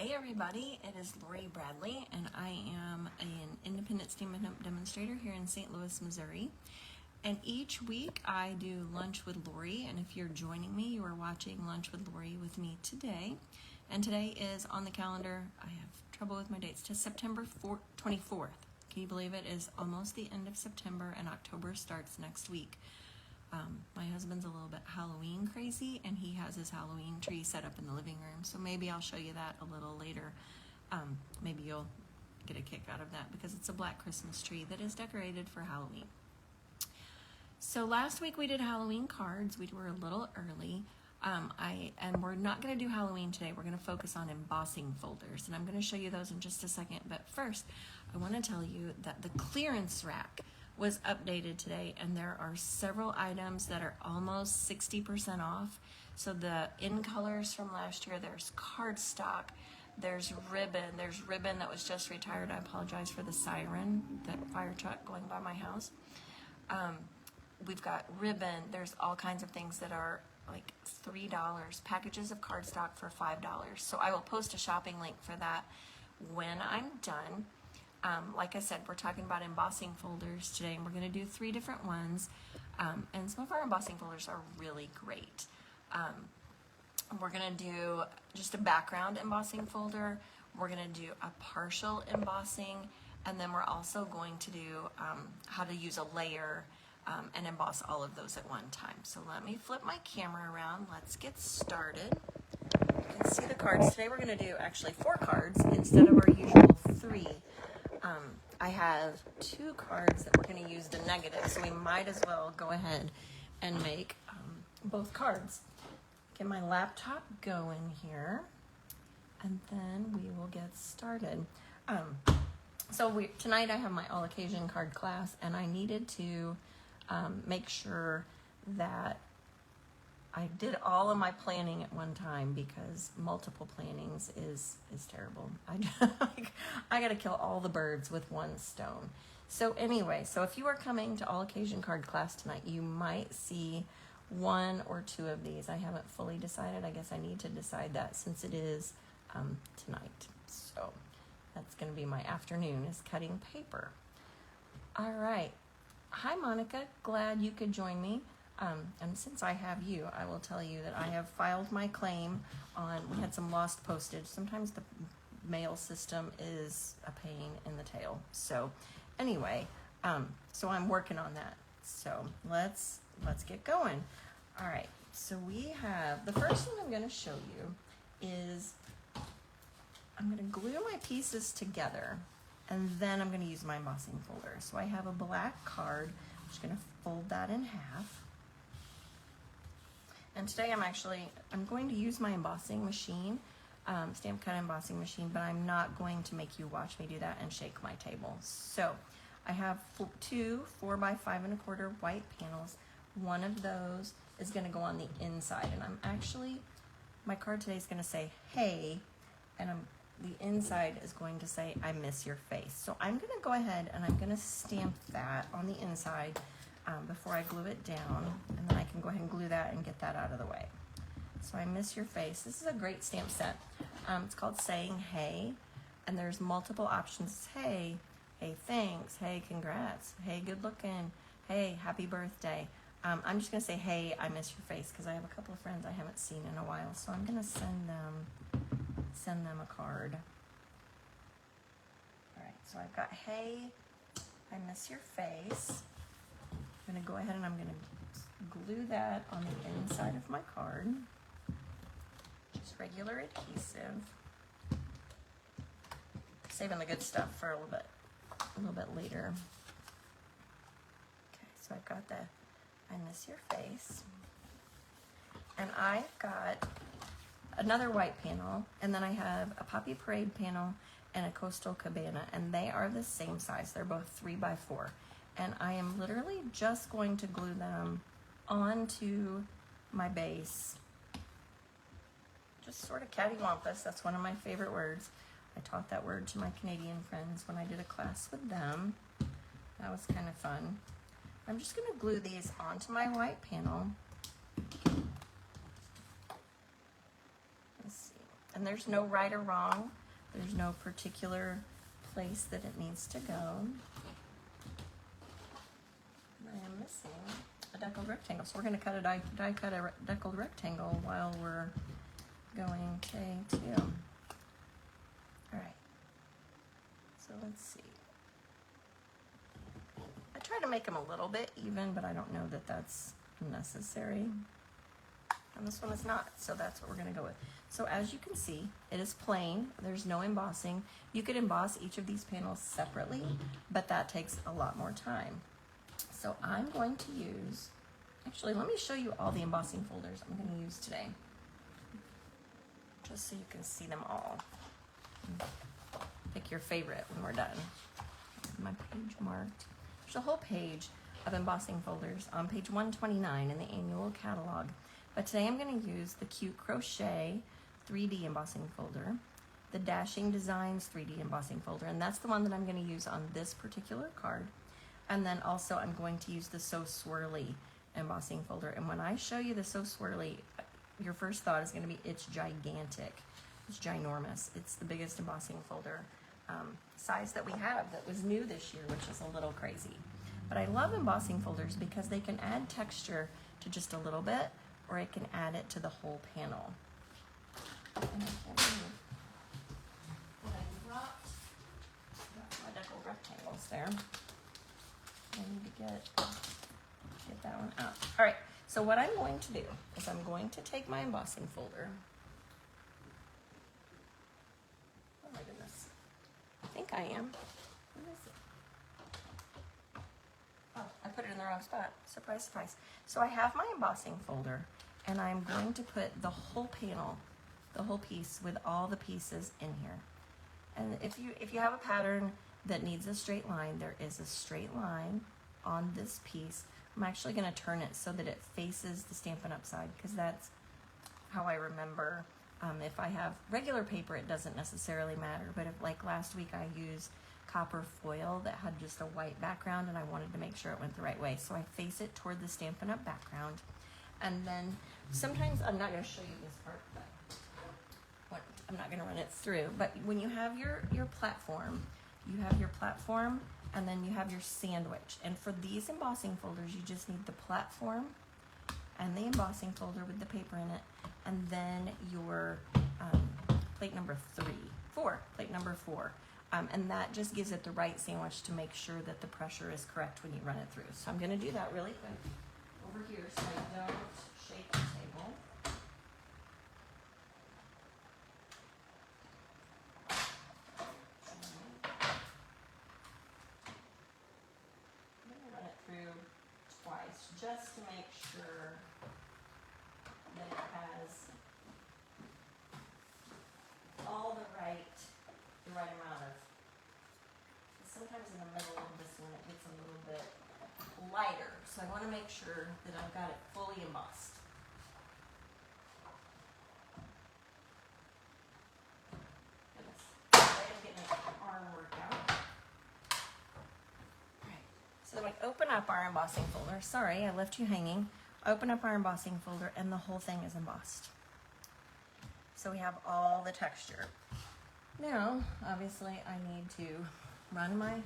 Hey everybody, it is Lori Bradley and I am an independent steam demonstrator here in St. Louis, Missouri. And each week I do Lunch with Lori, and if you're joining me, you are watching Lunch with Lori with me today. And today is on the calendar, I have trouble with my dates, to September 24th. Can you believe it is almost the end of September and October starts next week. My husband's a little bit Halloween crazy, and he has his Halloween tree set up in the living room, so maybe I'll show you that a little later. Maybe you'll get a kick out of that because it's a black Christmas tree that is decorated for Halloween. So last week we did Halloween cards. We were a little early, and we're not going to do Halloween today. We're going to focus on embossing folders, and I'm going to show you those in just a second. But first, I want to tell you that the clearance rack was updated today, and there are several items that are almost 60% off. So the in colors from last year, there's cardstock, there's ribbon that was just retired. I apologize for the siren, that fire truck going by my house. We've got ribbon, there's all kinds of things that are like $3, packages of cardstock for $5. So I will post a shopping link for that when I'm done. Like I said, we're talking about embossing folders today, and we're going to do 3 different ones, and some of our embossing folders are really great. We're going to do just a background embossing folder, we're going to do a partial embossing, and then we're also going to do how to use a layer and emboss all of those at one time. So let me flip my camera around, let's get started. You can see the cards. Today we're going to do actually 4 cards instead of our usual 3. I have 2 cards that we're going to use the negative, so we might as well go ahead and make both cards. Get my laptop going here, and then we will get started. Tonight I have my all occasion card class, and I needed to make sure that I did all of my planning at one time, because multiple plannings is terrible. I got to kill all the birds with one stone. So anyway, so if you are coming to all occasion card class tonight, you might see 1 or 2 of these. I haven't fully decided. I guess I need to decide that since it is tonight. So that's going to be my afternoon, is cutting paper. All right. Hi, Monica. Glad you could join me. And since I have you, I will tell you that I have filed my claim on, we had some lost postage. Sometimes the mail system is a pain in the tail. So anyway, so I'm working on that. So let's get going. All right, so we have, the first thing I'm going to show you is I'm going to glue my pieces together, and then I'm going to use my embossing folder. So I have a black card. I'm just going to fold that in half. And today I'm going to use my embossing machine, stamp cut embossing machine, but I'm not going to make you watch me do that and shake my table. So I have 2 4x5 1/4 white panels. One of those is going to go on the inside, and my card today is going to say, hey, and the inside is going to say, I miss your face. So I'm going to go ahead and I'm going to stamp that on the inside before I glue it down, and then I can go ahead and glue that and get that out of the way. So I miss your face. This is a great stamp set. It's called Saying Hey, and there's multiple options. Hey, hey, thanks, hey, congrats, hey, good looking, hey, happy birthday. I'm just going to say, hey, I miss your face, because I have a couple of friends I haven't seen in a while, so I'm going to send them a card. All right, so I've got, hey, I miss your face. I'm going to go ahead and I'm going to glue that on the inside of my card. Just regular adhesive. Saving the good stuff for a little bit later. Okay, so I've got the I miss your face. And I've got another white panel, and then I have a Poppy Parade panel and a Coastal Cabana, and they are the same size. They're both 3x4. And I am literally just going to glue them onto my base. Just sort of cattywampus. That's one of my favorite words. I taught that word to my Canadian friends when I did a class with them. That was kind of fun. I'm just going to glue these onto my white panel. Let's see. And there's no right or wrong. There's no particular place that it needs to go. I am missing a deckled rectangle. So we're going to cut a die cut a deckled rectangle while we're going to K2. All right. So let's see. I try to make them a little bit even, but I don't know that that's necessary. And this one is not, so that's what we're going to go with. So as you can see, it is plain. There's no embossing. You could emboss each of these panels separately, but that takes a lot more time. So I'm going to use, actually, let me show you all the embossing folders I'm going to use today, just so you can see them all. Pick your favorite when we're done. My page marked. There's a whole page of embossing folders on page 129 in the annual catalog. But today I'm going to use the Cute Crochet 3D embossing folder, the Dashing Designs 3D embossing folder, and that's the one that I'm going to use on this particular card. And then also I'm going to use the So Swirly embossing folder. And when I show you the So Swirly, your first thought is going to be it's gigantic. It's ginormous. It's the biggest embossing folder size that we have that was new this year, which is a little crazy. But I love embossing folders because they can add texture to just a little bit, or it can add it to the whole panel. And I dropped my deckled rectangles there. I need to get that one out. All right, so what I'm going to do is I'm going to take my embossing folder. Oh my goodness. I think I am. Where is it? Oh, I put it in the wrong spot. Surprise, surprise. So I have my embossing folder, and I'm going to put the whole panel, the whole piece with all the pieces in here. And if you have a pattern that needs a straight line, there is a straight line on this piece. I'm actually going to turn it so that it faces the Stampin' Up! Side, because that's how I remember. If I have regular paper, it doesn't necessarily matter, but if, like last week, I used copper foil that had just a white background, and I wanted to make sure it went the right way. So I face it toward the Stampin' Up! Background. And then sometimes, I'm not going to show you this part, but I'm not going to run it through. But when you have your platform, you have your platform, and then you have your sandwich. And for these embossing folders, you just need the platform and the embossing folder with the paper in it, and then your plate number plate number 4. And that just gives it the right sandwich to make sure that the pressure is correct when you run it through. So I'm going to do that really quick over here so I don't shake the table. I'm going to run it through twice just to make sure that it has all the right amount of. Sometimes in the middle of this one it gets a little bit lighter, so I want to make sure that I've got it fully embossed. Goodness, I am getting my arm worked out. Alright, so then we open up our embossing folder. Sorry, I left you hanging. Open up our embossing folder and the whole thing is embossed. So we have all the texture. Now, obviously, I need to run my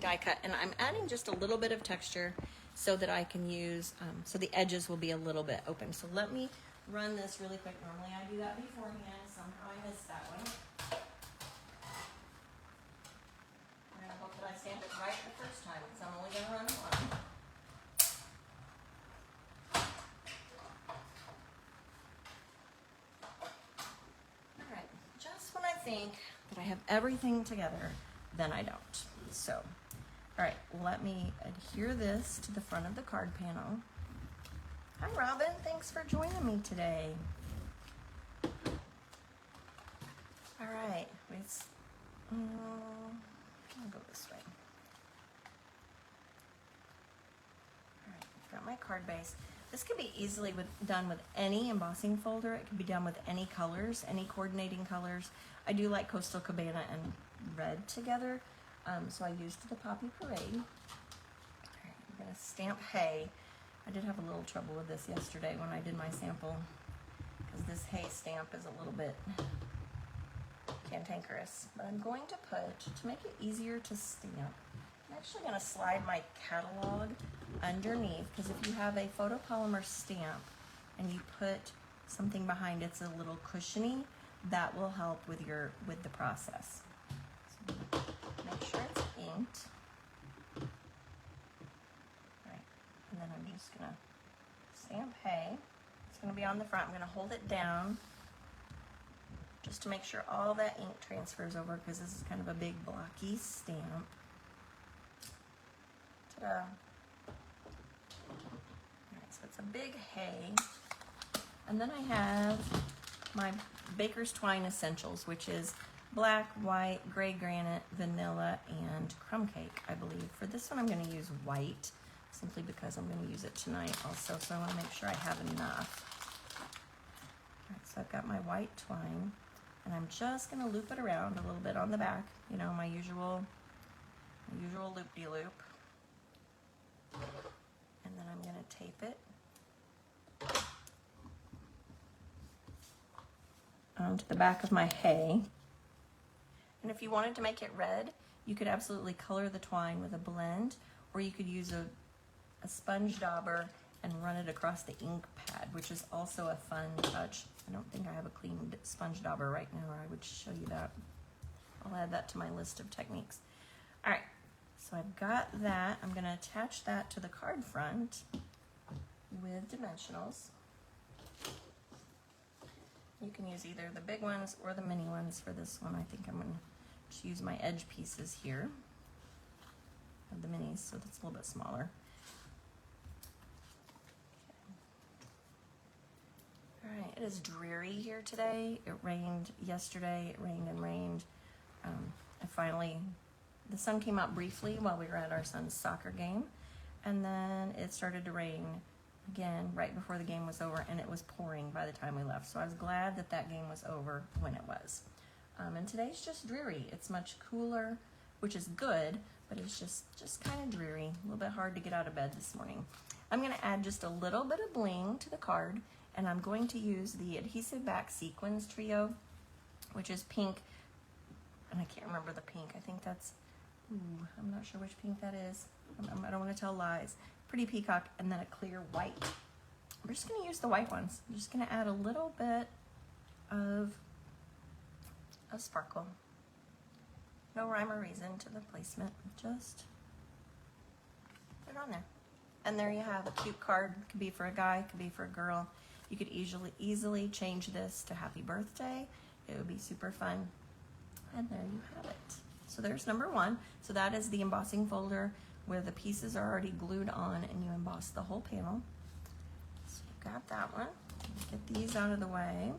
die cut, and I'm adding just a little bit of texture so that I can use, so the edges will be a little bit open. So let me run this really quick. Normally I do that beforehand, somehow I missed that one. I'm going to hope that I stamp it right the first time, because I'm only going to run one. Think that I have everything together, then I don't. So, all right, let me adhere this to the front of the card panel. Hi, Robin. Thanks for joining me today. All right, I'll go this way. All right, I've got my card base. This can be easily done with any embossing folder. It can be done with any colors, any coordinating colors. I do like Coastal Cabana and red together, so I used the Poppy Parade. All right, I'm going to stamp hay. I did have a little trouble with this yesterday when I did my sample, because this hay stamp is a little bit cantankerous. But I'm going to put, to make it easier to stamp, I'm actually going to slide my catalog underneath, because if you have a photopolymer stamp and you put something behind it's a little cushiony, that will help with the process. So make sure it's inked. Right. And then I'm just gonna stamp hay. It's gonna be on the front. I'm gonna hold it down just to make sure all that ink transfers over, because this is kind of a big blocky stamp. Ta-da. Alright, so it's a big hay. And then I have my Baker's Twine Essentials, which is black, white, gray granite, vanilla, and crumb cake, I believe. For this one, I'm going to use white, simply because I'm going to use it tonight also, so I want to make sure I have enough. All right, so I've got my white twine, and I'm just going to loop it around a little bit on the back, you know, my usual loop-de-loop. And then I'm going to tape it onto the back of my hay. And if you wanted to make it red, you could absolutely color the twine with a blend, or you could use a sponge dauber and run it across the ink pad, which is also a fun touch. I don't think I have a clean sponge dauber right now, or I would show you that. I'll add that to my list of techniques. All right, so I've got that. I'm gonna attach that to the card front with dimensionals. You can use either the big ones or the mini ones for this one. I think I'm going to just use my edge pieces here of the minis, so that's a little bit smaller. Okay. All right, it is dreary here today. It rained yesterday. It rained and rained. The sun came out briefly while we were at our son's soccer game, and then it started to rain again right before the game was over, and it was pouring by the time we left. So I was glad that that game was over when it was. And today's just dreary. It's much cooler, which is good, but it's just kind of dreary. A little bit hard to get out of bed this morning. I'm going to add just a little bit of bling to the card, and I'm going to use the Adhesive Back Sequins Trio, which is pink, and I can't remember the pink. I think that's, I'm not sure which pink that is. I don't want to tell lies. Pretty peacock, and then a clear white. We're just going to use the white ones. I'm just going to add a little bit of sparkle. No rhyme or reason to the placement. Just put it on there. And there you have a cute card. It could be for a guy, it could be for a girl. You could easily change this to happy birthday. It would be super fun. And there you have it. So there's number one. So that is the embossing folder where the pieces are already glued on and you emboss the whole panel. So you've got that one. Get these out of the way.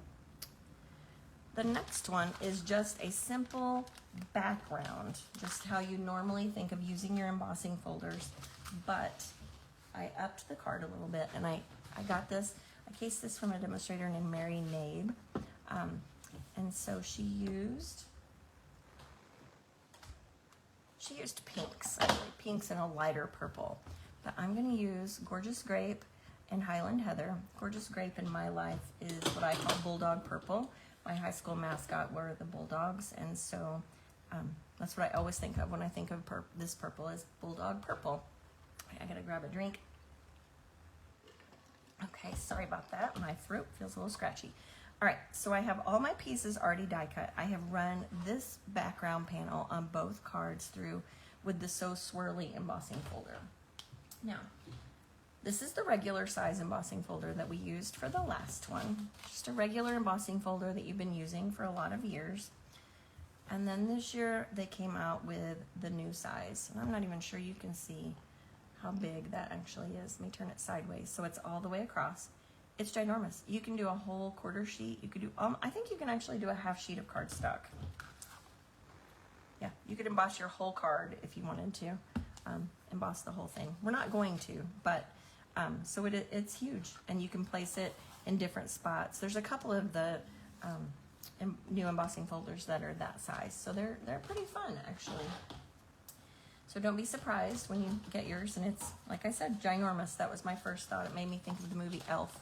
The next one is just a simple background, just how you normally think of using your embossing folders, but I upped the card a little bit, and I got this, I cased this from a demonstrator named Mary Nabe, and so she used pinks, pinks and a lighter purple. But I'm going to use Gorgeous Grape and Highland Heather. Gorgeous Grape in my life is what I call Bulldog Purple. My high school mascot were the Bulldogs, and so that's what I always think of when I think of this purple is Bulldog Purple. I gotta grab a drink. Okay, sorry about that. My throat feels a little scratchy. All right, so I have all my pieces already die cut. I have run this background panel on both cards through with the So Swirly embossing folder. Now, this is the regular size embossing folder that we used for the last one. Just a regular embossing folder that you've been using for a lot of years. And then this year they came out with the new size. And I'm not even sure you can see how big that actually is. Let me turn it sideways so it's all the way across. It's ginormous. You can do a whole quarter sheet. You could do, I think you can actually do a half sheet of cardstock. Yeah, you could emboss your whole card if you wanted to. Emboss the whole thing. We're not going to, but so it's huge, and you can place it in different spots. There's a couple of the new embossing folders that are that size, so they're pretty fun actually. So don't be surprised when you get yours, and it's, like I said, ginormous. That was my first thought. It made me think of the movie Elf,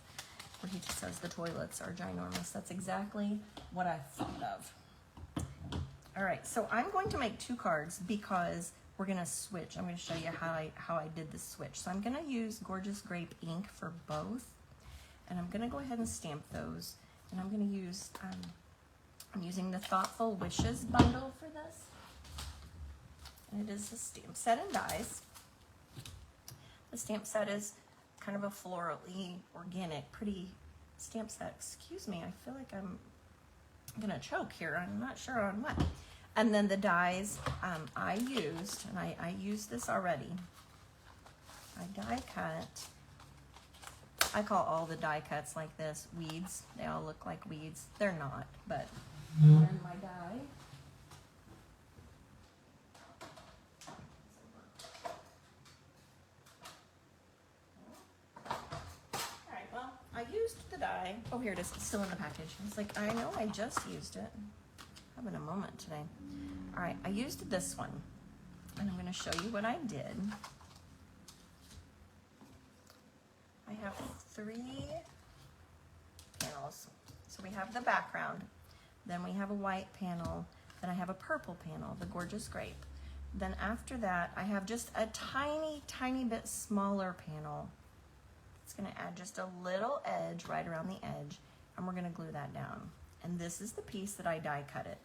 where he just says the toilets are ginormous. That's exactly what I thought of. All right, so I'm going to make 2 cards because we're gonna switch. I'm gonna show you how I did the switch. So I'm gonna use Gorgeous Grape ink for both, and I'm gonna go ahead and stamp those. And I'm gonna use, I'm using the Thoughtful Wishes bundle for this. And it is a stamp set and dies. The stamp set is kind of a florally, organic, pretty stamp set. Excuse me, I feel like I'm gonna choke here. I'm not sure on what. And then the dies I used, and I used this already. I die cut. I call all the die cuts like this weeds. They all look like weeds. They're not, but and my die. I used the die. Oh, here it is. It's still in the package. It's like, I know I just used it. Having a moment today. All right, I used this one. And I'm going to show you what I did. I have 3 panels. So we have the background. Then we have a white panel. Then I have a purple panel, the Gorgeous Grape. Then after that, I have just a tiny, tiny bit smaller panel. It's going to add just a little edge right around the edge, and we're going to glue that down. And this is the piece that I die cut it.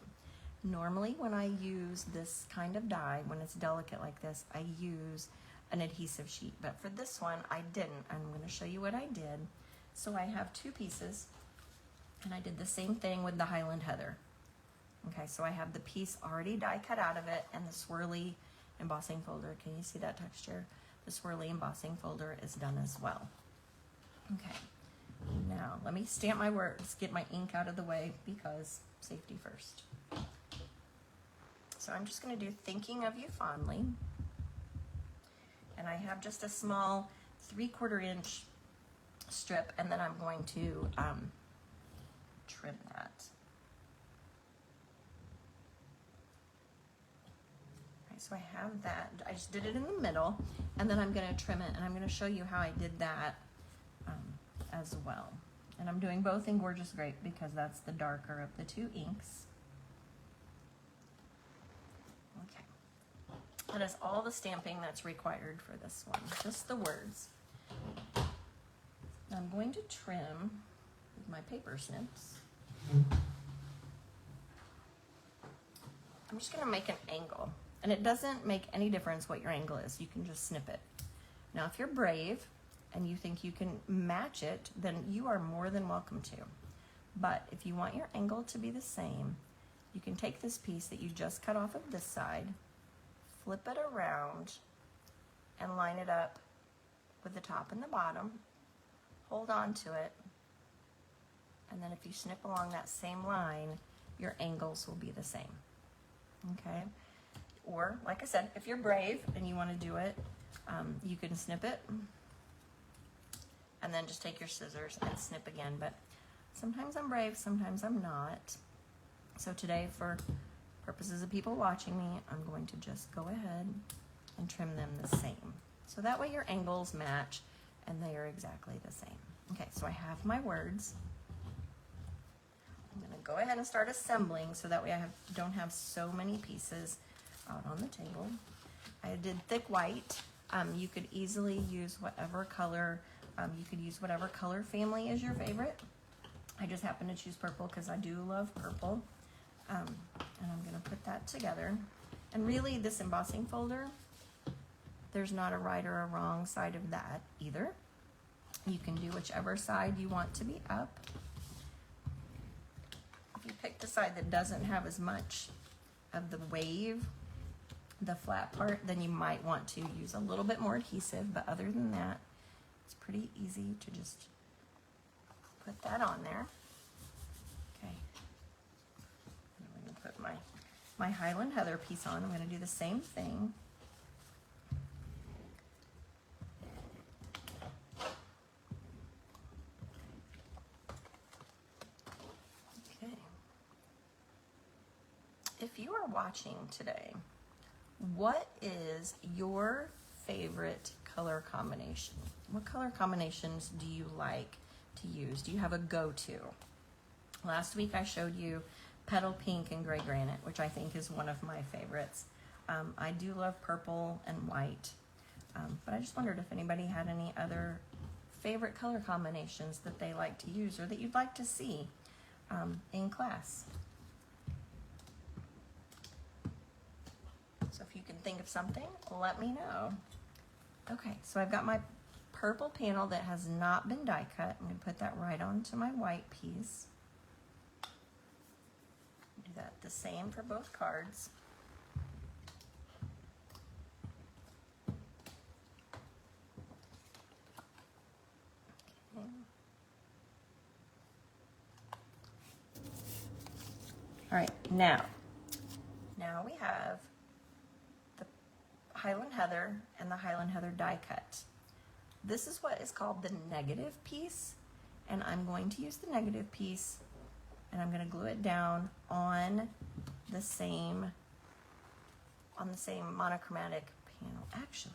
Normally when I use this kind of die, when it's delicate like this, I use an adhesive sheet, but for this one I didn't. I'm going to show you what I did. So I have 2 pieces, and I did the same thing with the Highland Heather. Okay, so I have the piece already die cut out of it, and the swirly embossing folder. Can you see that texture? The swirly embossing folder is done as well. Okay, now let me stamp my words, get my ink out of the way, because safety first. So I'm just going to do Thinking of You Fondly, and I have just a small 3/4 inch strip, and then I'm going to trim that. Okay, so I have that. I just did it in the middle, and then I'm going to trim it, and I'm going to show you how I did that as well. And I'm doing both in Gorgeous Grape because that's the darker of the 2 inks. Okay, that is all the stamping that's required for this one, just the words. Now I'm going to trim with my paper snips. I'm just going to make an angle, and it doesn't make any difference what your angle is. You can just snip it. Now if you're brave and you think you can match it, then you are more than welcome to. But if you want your angle to be the same, you can take this piece that you just cut off of this side, flip it around, and line it up with the top and the bottom, hold on to it, and then if you snip along that same line, your angles will be the same, okay? Or, like I said, if you're brave and you want to do it, you can snip it, and then just take your scissors and snip again. But sometimes I'm brave, sometimes I'm not. So today, for purposes of people watching me, I'm going to just go ahead and trim them the same. So that way your angles match and they are exactly the same. Okay, so I have my words. I'm gonna go ahead and start assembling so that way I don't have so many pieces out on the table. I did thick white. You could easily use whatever color. You could use whatever color family is your favorite. I just happen to choose purple because I do love purple. And I'm going to put that together. And really, this embossing folder, there's not a right or a wrong side of that either. You can do whichever side you want to be up. If you pick the side that doesn't have as much of the wave, the flat part, then you might want to use a little bit more adhesive, but other than that, it's pretty easy to just put that on there. Okay. I'm going to put my Highland Heather piece on. I'm going to do the same thing. Okay. If you are watching today what is your favorite color combination? What color combinations do you like to use? Do you have a go-to? Last week I showed you Petal Pink and Gray Granite, which I think is one of my favorites. I do love purple and white, but I just wondered if anybody had any other favorite color combinations that they like to use or that you'd like to see in class. So if you can think of something, let me know. Okay, so I've got my purple panel that has not been die cut. I'm going to put that right onto my white piece. Do that the same for both cards. Okay. All right, now we have the Highland Heather and the Highland Heather die cut. This is what is called the negative piece, and I'm going to use the negative piece and I'm going to glue it down on the same monochromatic panel. Actually,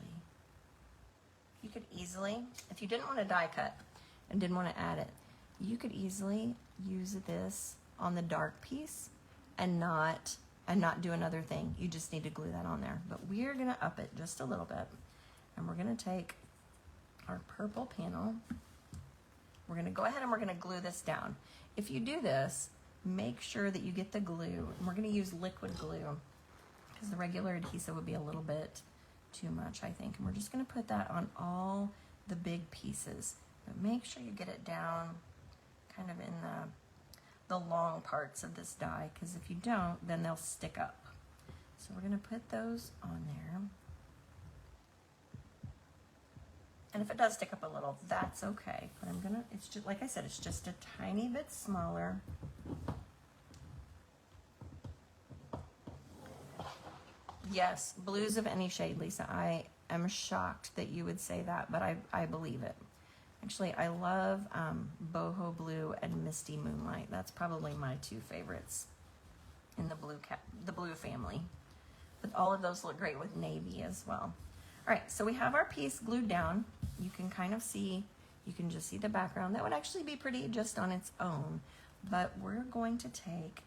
you could easily, if you didn't want to die cut and didn't want to add it, you could easily use this on the dark piece and not do another thing. You just need to glue that on there. But we're going to up it just a little bit, and we're going to take our purple panel. We're going to go ahead and we're going to glue this down. If you do this, make sure that you get the glue. And we're going to use liquid glue because the regular adhesive would be a little bit too much, I think. And we're just going to put that on all the big pieces. But make sure you get it down kind of in the long parts of this die, because if you don't, then they'll stick up. So we're going to put those on there. And if it does stick up a little, that's okay. But I'm gonna, it's just, like I said, it's just a tiny bit smaller. Yes, blues of any shade, Lisa. I am shocked that you would say that, but I believe it. Actually, I love Boho Blue and Misty Moonlight. That's probably my two favorites in the blue family. But all of those look great with navy as well. All right, so we have our piece glued down. You can kind of see, you can just see the background. That would actually be pretty just on its own, but we're going to take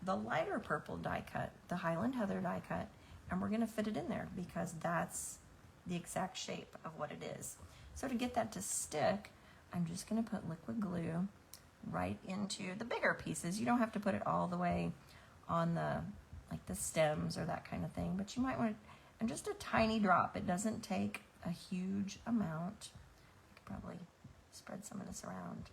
the lighter purple die cut, the Highland Heather die cut, and we're gonna fit it in there because that's the exact shape of what it is. So to get that to stick, I'm just gonna put liquid glue right into the bigger pieces. You don't have to put it all the way on the, like the stems or that kind of thing, but you might want to, and just a tiny drop. It doesn't take a huge amount. I could probably spread some of this around.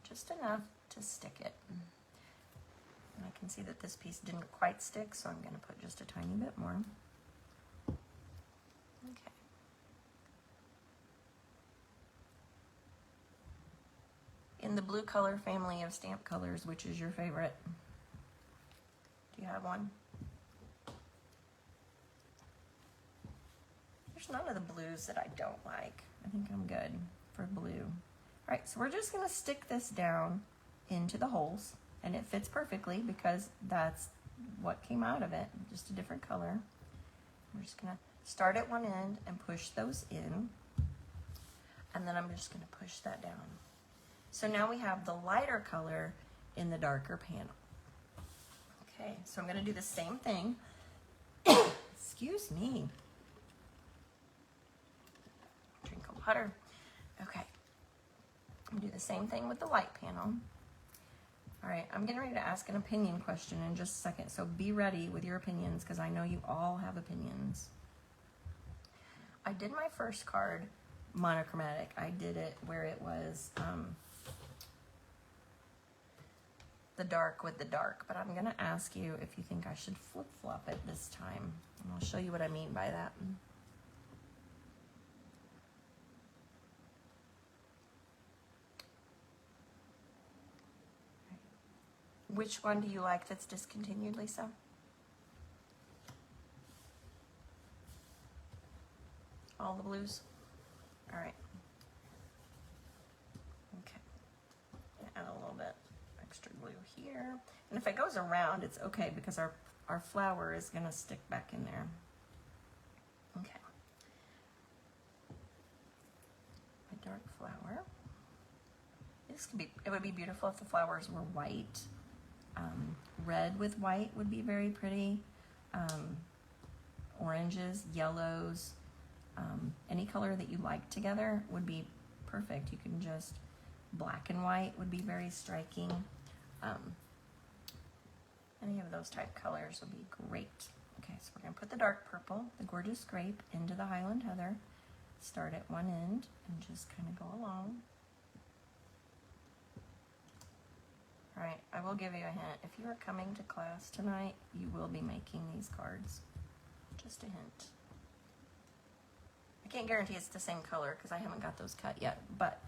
Just enough to stick it. And I can see that this piece didn't quite stick, so I'm going to put just a tiny bit more. Okay. In the blue color family of stamp colors, which is your favorite? Do you have one? There's none of the blues that I don't like. I think I'm good for blue. All right, so we're just gonna stick this down into the holes, and it fits perfectly because that's what came out of it, just a different color. We're just gonna start at one end and push those in, and then I'm just gonna push that down. So now we have the lighter color in the darker panel. Okay, so I'm going to do the same thing. Excuse me. Drink of water. Okay. I'm going to do the same thing with the light panel. All right, I'm getting ready to ask an opinion question in just a second, so be ready with your opinions because I know you all have opinions. I did my first card monochromatic. I did it where it was the dark with the dark, but I'm going to ask you if you think I should flip-flop it this time, and I'll show you what I mean by that. Which one do you like that's discontinued, Lisa? All the blues? All right. Okay. Add a little bit extra glue here. And if it goes around, it's okay because our flower is gonna stick back in there. Okay. My dark flower. It would be beautiful if the flowers were white. Red with white would be very pretty. Oranges, yellows, any color that you like together would be perfect. You can just, black and white would be very striking. Any of those type colors would be great. Okay, so we're gonna put the dark purple, the gorgeous grape, into the Highland Heather. Start at one end and just kind of go along. All right, I will give you a hint. If you are coming to class tonight, you will be making these cards. Just a hint. I can't guarantee it's the same color because I haven't got those cut yet, but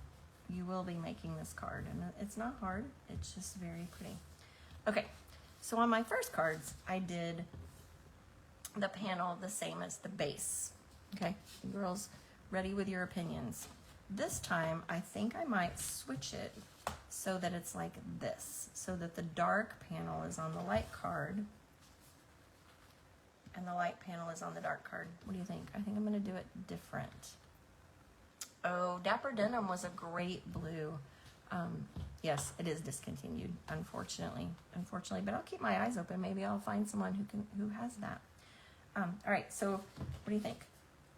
you will be making this card, and it's not hard. It's just very pretty. Okay, so on my first cards, I did the panel the same as the base. Okay, girls, ready with your opinions. This time, I think I might switch it so that it's like this, so that the dark panel is on the light card and the light panel is on the dark card. What do you think? I think I'm gonna do it different. Oh, Dapper Denim was a great blue. Yes, it is discontinued, unfortunately, but I'll keep my eyes open. Maybe I'll find someone who has that. All right, so what do you think?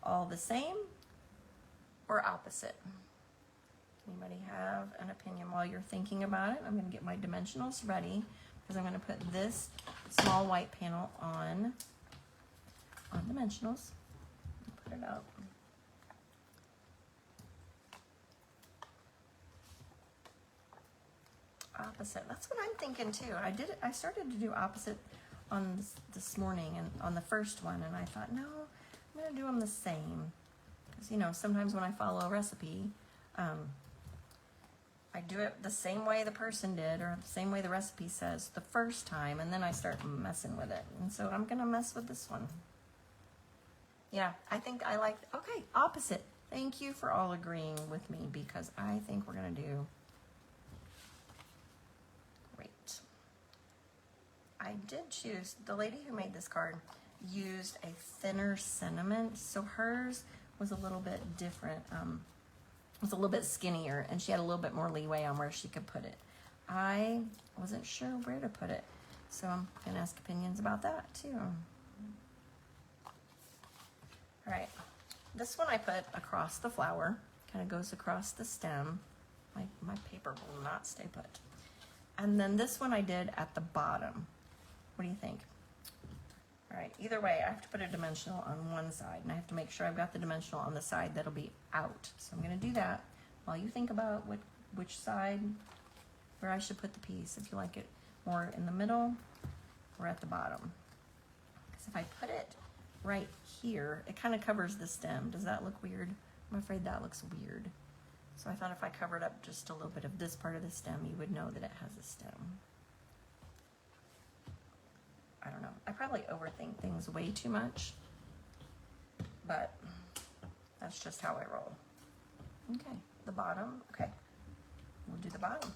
All the same or opposite? Anybody have an opinion while you're thinking about it? I'm gonna get my dimensionals ready because I'm gonna put this small white panel on dimensionals. Put it out. Opposite, that's what I'm thinking too. I started to do opposite on this morning and on the first one, and I thought, no, I'm gonna do them the same. Because, you know, sometimes when I follow a recipe, I do it the same way the person did or the same way the recipe says the first time, and then I start messing with it. And so I'm gonna mess with this one. Yeah, I think I like, okay, opposite. Thank you for all agreeing with me because I think we're gonna do great. I did choose, the lady who made this card used a thinner sentiment, so hers was a little bit different. Was a little bit skinnier, and she had a little bit more leeway on where she could put it. I wasn't sure where to put it, so I'm gonna ask opinions about that too. All right, this one I put across the flower, kind of goes across the stem. My paper will not stay put. And then this one I did at the bottom. What do you think? All right, either way, I have to put a dimensional on one side, and I have to make sure I've got the dimensional on the side that'll be out. So I'm gonna do that while you think about which side, where I should put the piece, if you like it more in the middle or at the bottom. Because if I put it right here, it kind of covers the stem. Does that look weird? I'm afraid that looks weird. So I thought if I covered up just a little bit of this part of the stem, you would know that it has a stem. I don't know. I probably overthink things way too much, but that's just how I roll. Okay, the bottom. Okay, we'll do the bottom.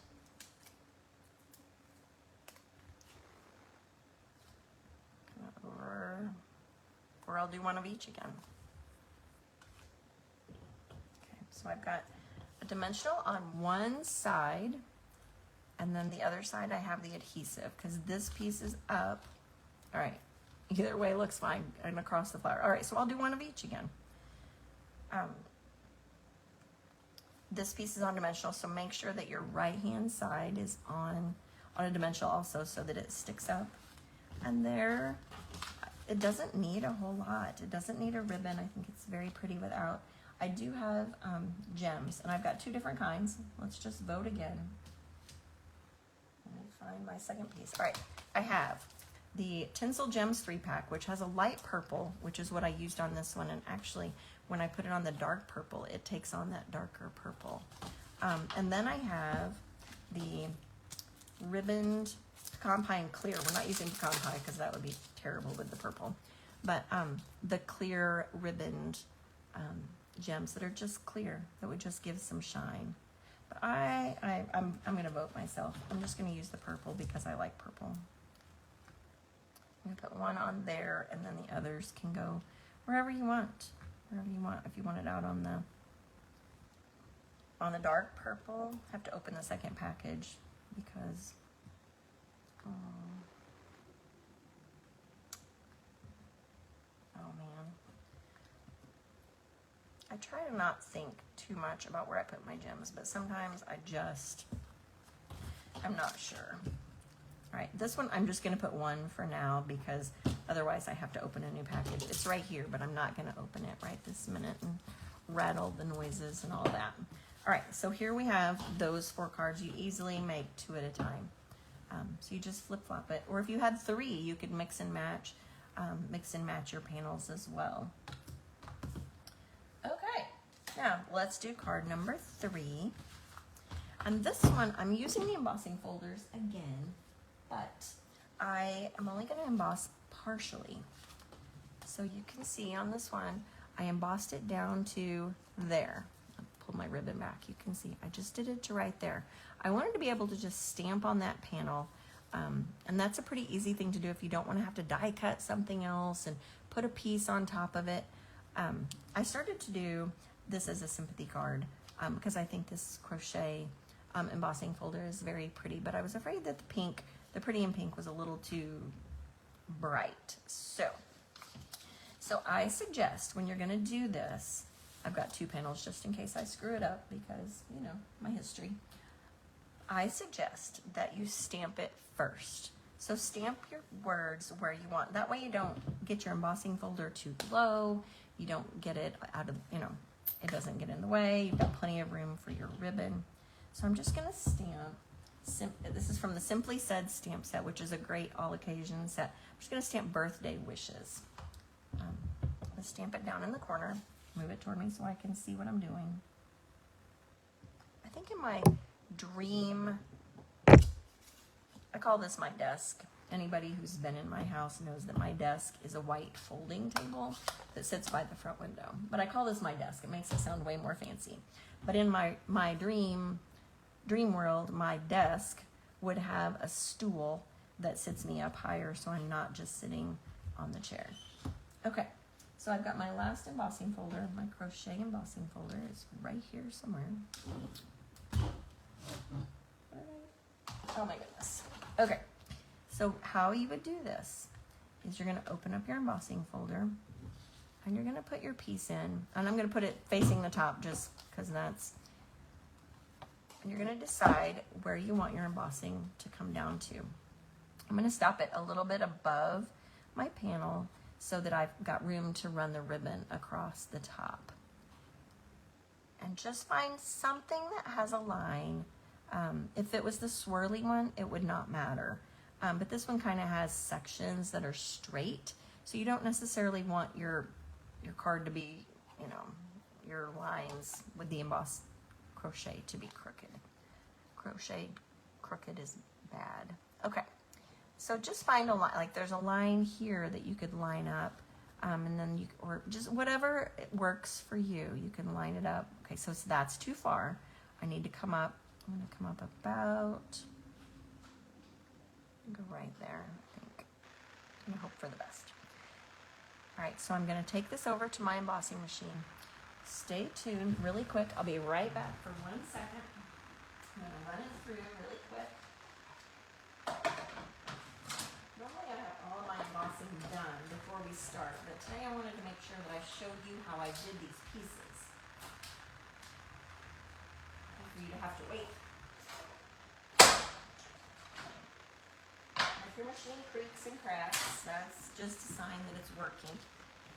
Or I'll do one of each again. Okay, so I've got a dimensional on one side, and then the other side I have the adhesive because this piece is up. All right, either way looks fine, and across the flower. All right, so I'll do one of each again. This piece is on dimensional, so make sure that your right-hand side is on a dimensional also so that it sticks up. And there, it doesn't need a whole lot. It doesn't need a ribbon. I think it's very pretty without. I do have gems, and I've got two different kinds. Let's just vote again. Let me find my second piece. All right, I have the Tinsel Gems 3-pack, which has a light purple, which is what I used on this one. And actually, when I put it on the dark purple, it takes on that darker purple. And then I have the ribboned Pecan Pie Clear. We're not using Pecan Pie because that would be terrible with the purple. But the clear ribboned gems that are just clear, that would just give some shine. But I'm gonna vote myself. I'm just gonna use the purple because I like purple. I'm gonna put one on there, and then the others can go wherever you want. Wherever you want. If you want it out on the dark purple, I have to open the second package because oh man. I try to not think too much about where I put my gems, but sometimes I'm not sure. All right, this one I'm just gonna put one for now because otherwise I have to open a new package. It's right here, but I'm not gonna open it right this minute and rattle the noises and all that. All right, so here we have those 4 cards. You easily make 2 at a time. So you just flip flop it. Or if you had 3, you could mix and match your panels as well. Okay, now let's do card number 3. And this one, I'm using the embossing folders again, but I am only going to emboss partially. So you can see on this one, I embossed it down to there. I'll pull my ribbon back. You can see I just did it to right there. I wanted to be able to just stamp on that panel. And that's a pretty easy thing to do if you don't want to have to die cut something else and put a piece on top of it. I started to do this as a sympathy card because I think this crochet embossing folder is very pretty, but I was afraid that the pretty in pink was a little too bright. So I suggest when you're going to do this, I've got 2 panels just in case I screw it up because, you know, my history. I suggest that you stamp it first. So stamp your words where you want. That way you don't get your embossing folder too low. You don't get it out of, you know, it doesn't get in the way. You've got plenty of room for your ribbon. So I'm just going to stamp. This is from the Simply Said stamp set, which is a great all occasion set. I'm just going to stamp birthday wishes. Let's stamp it down in the corner. Move it toward me so I can see what I'm doing. I think in my dream, I call this my desk. Anybody who's been in my house knows that my desk is a white folding table that sits by the front window. But I call this my desk. It makes it sound way more fancy. But in my dream world, my desk would have a stool that sits me up higher so I'm not just sitting on the chair. Okay, so I've got my last embossing folder. My crochet embossing folder is right here somewhere. Oh my goodness. Okay, so how you would do this is you're going to open up your embossing folder and you're going to put your piece in, and I'm going to put it facing the top just because that's, and you're going to decide where you want your embossing to come down to. I'm going to stop it a little bit above my panel so that I've got room to run the ribbon across the top. And just find something that has a line. If it was the swirly one, it would not matter. But this one kind of has sections that are straight, so you don't necessarily want your card to be, you know, your lines with the embossed crochet to be crooked. Crochet crooked is bad. Okay, so just find a line, like there's a line here that you could line up, and then or just whatever works for you, you can line it up. Okay, so that's too far. I need to come up. I'm going to come up about, go right there, I think. I'm going to hope for the best. All right, so I'm going to take this over to my embossing machine. Stay tuned really quick. I'll be right back for 1 second. I'm going to run it through really quick. Normally I have all of my embossing done before we start, but today I wanted to make sure that I showed you how I did these pieces. For you to have to wait. If your machine creaks and cracks, that's just a sign that it's working.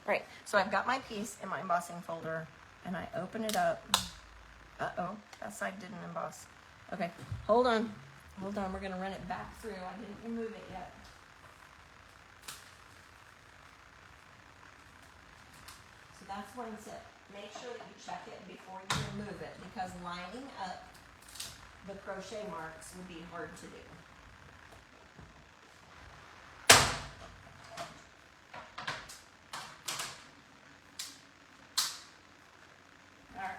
All right, so I've got my piece in my embossing folder, and I open it up. Uh-oh, that side didn't emboss. Okay, hold on. Hold on, we're gonna run it back through. I didn't remove it yet. So that's one tip. Make sure that you check it before you remove it, because lining up the crochet marks would be hard to do. Alright,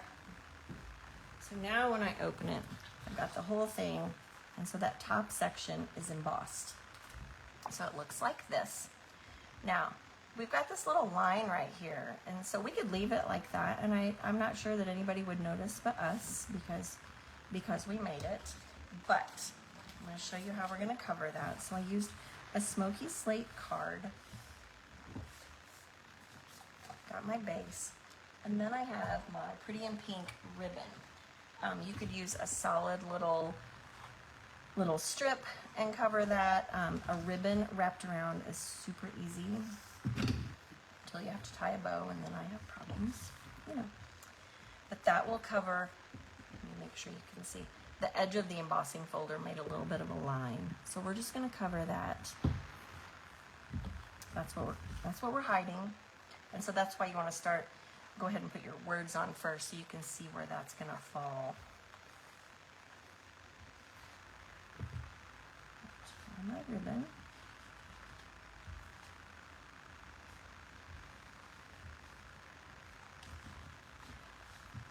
So now when I open it, I've got the whole thing, and so that top section is embossed. So it looks like this. Now, we've got this little line right here, and so we could leave it like that, and I'm not sure that anybody would notice but us, because we made it. But I'm going to show you how we're going to cover that. So I used a smoky slate card, got my base, and then I have my Pretty in Pink ribbon. You could use a solid little strip and cover that. A ribbon wrapped around is super easy until you have to tie a bow, and then I have problems, you know. But that will cover, let me make sure you can see, the edge of the embossing folder made a little bit of a line. So we're just going to cover that. That's what we're hiding. And so that's why you want to go ahead and put your words on first so you can see where that's going to fall. My ribbon.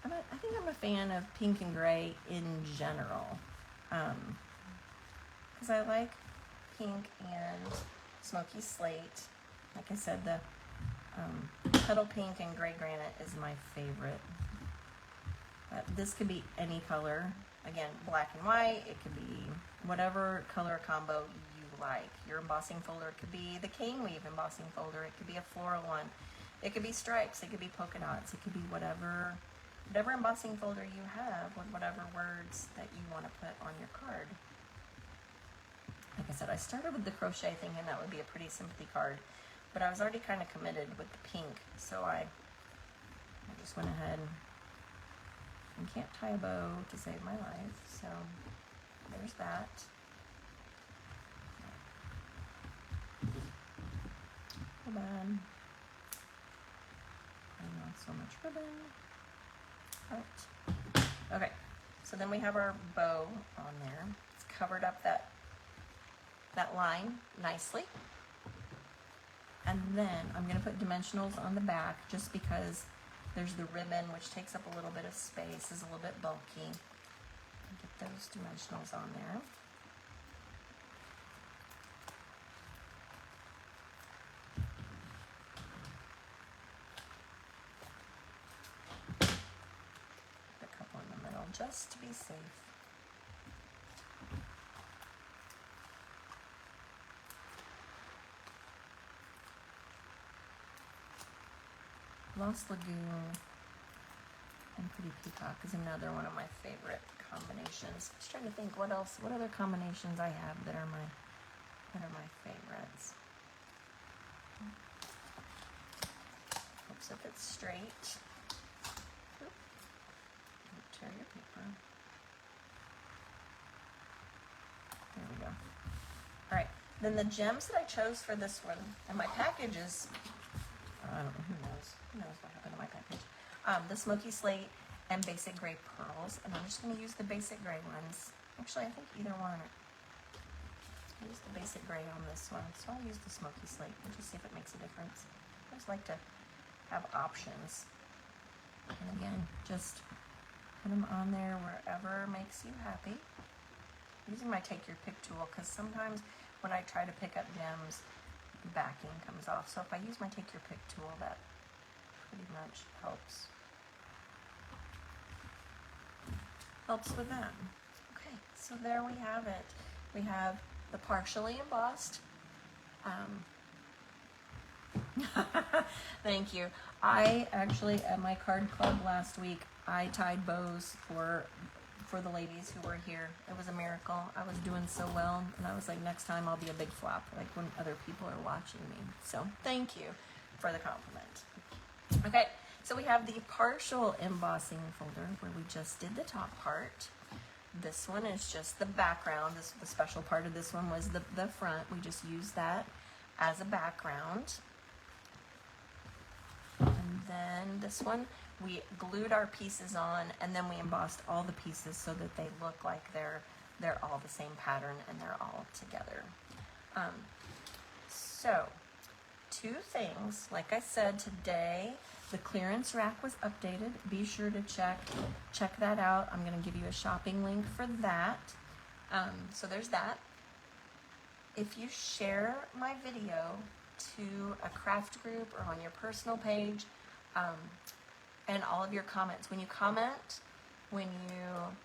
I think I'm a fan of pink and gray in general, because I like pink and smoky slate. Like I said, the petal pink and gray granite is my favorite. This could be any color. Again, black and white. It could be whatever color combo you like. Your embossing folder could be the cane weave embossing folder. It could be a floral one. It could be stripes. It could be polka dots. It could be whatever embossing folder you have with whatever words that you want to put on your card. Like I said, I started with the crochet thinking that would be a pretty sympathy card, but I was already kind of committed with the pink, so I just went ahead and can't tie a bow to save my life, so there's that. Ribbon. And not so much ribbon. Out. Okay, so then we have our bow on there. It's covered up that line nicely. And then I'm going to put dimensionals on the back just because there's the ribbon, which takes up a little bit of space, is a little bit bulky. Get those dimensionals on there. Put a couple in the middle just to be safe. Lost Lagoon and Pretty Peacock is another one of my favorite combinations. I was trying to think what other combinations I have that are my favorites. Hopes if it's straight. Oop. Don't tear your paper. There we go. All right, then the gems that I chose for this one, and my package is, I don't know, who knows what happened to my package. The Smoky Slate and Basic Gray Pearls, and I'm just going to use the Basic Gray ones. Actually, I think either one. I'll use the Basic Gray on this one, so I'll use the Smoky Slate and just see if it makes a difference. I just like to have options. And again, just put them on there wherever makes you happy. I'm using my Take Your Pick tool because sometimes when I try to pick up gems, the backing comes off. So if I use my Take Your Pick tool, that pretty much helps with that. Okay, so there we have it. We have the partially embossed. Thank you. I actually, at my card club last week, I tied bows for the ladies who were here. It was a miracle. I was doing so well, and I was like, next time I'll be a big flop, like when other people are watching me. So thank you for the compliment. Okay, so we have the partial embossing folder where we just did the top part. This one is just the background. The special part of this one was the front. We just used that as a background. And then this one, we glued our pieces on, and then we embossed all the pieces so that they look like they're all the same pattern and they're all together. So, two things. Like I said, today the clearance rack was updated. Be sure to check that out. I'm going to give you a shopping link for that. So there's that. If you share my video to a craft group or on your personal page, and all of your comments, when you comment, when you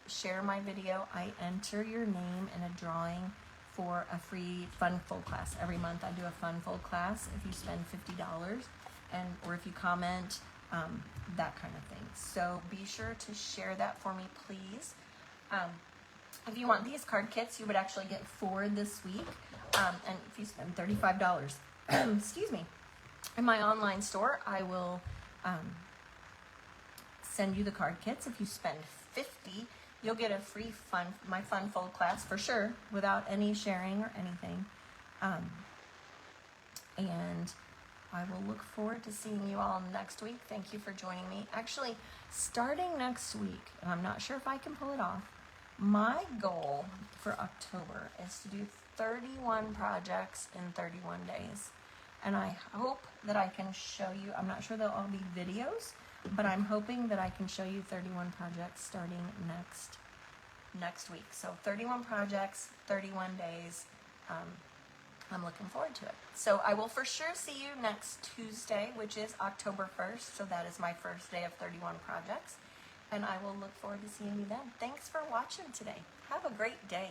share my video, I enter your name in a drawing for a free fun fold class. Every month I do a fun fold class if you spend $50 or if you comment, that kind of thing. So be sure to share that for me, please. If you want these card kits, you would actually get 4 this week. And if you spend $35, excuse me, in my online store, I will send you the card kits. If you spend $50, you'll get a free my fun fold class for sure, without any sharing or anything. And I will look forward to seeing you all next week. Thank you for joining me. Actually, starting next week, and I'm not sure if I can pull it off, my goal for October is to do 31 projects in 31 days. And I hope that I can show you, I'm not sure they'll all be videos, but I'm hoping that I can show you 31 projects starting next week. So 31 projects, 31 days. I'm looking forward to it. So I will for sure see you next Tuesday, which is October 1st. So that is my first day of 31 projects. And I will look forward to seeing you then. Thanks for watching today. Have a great day.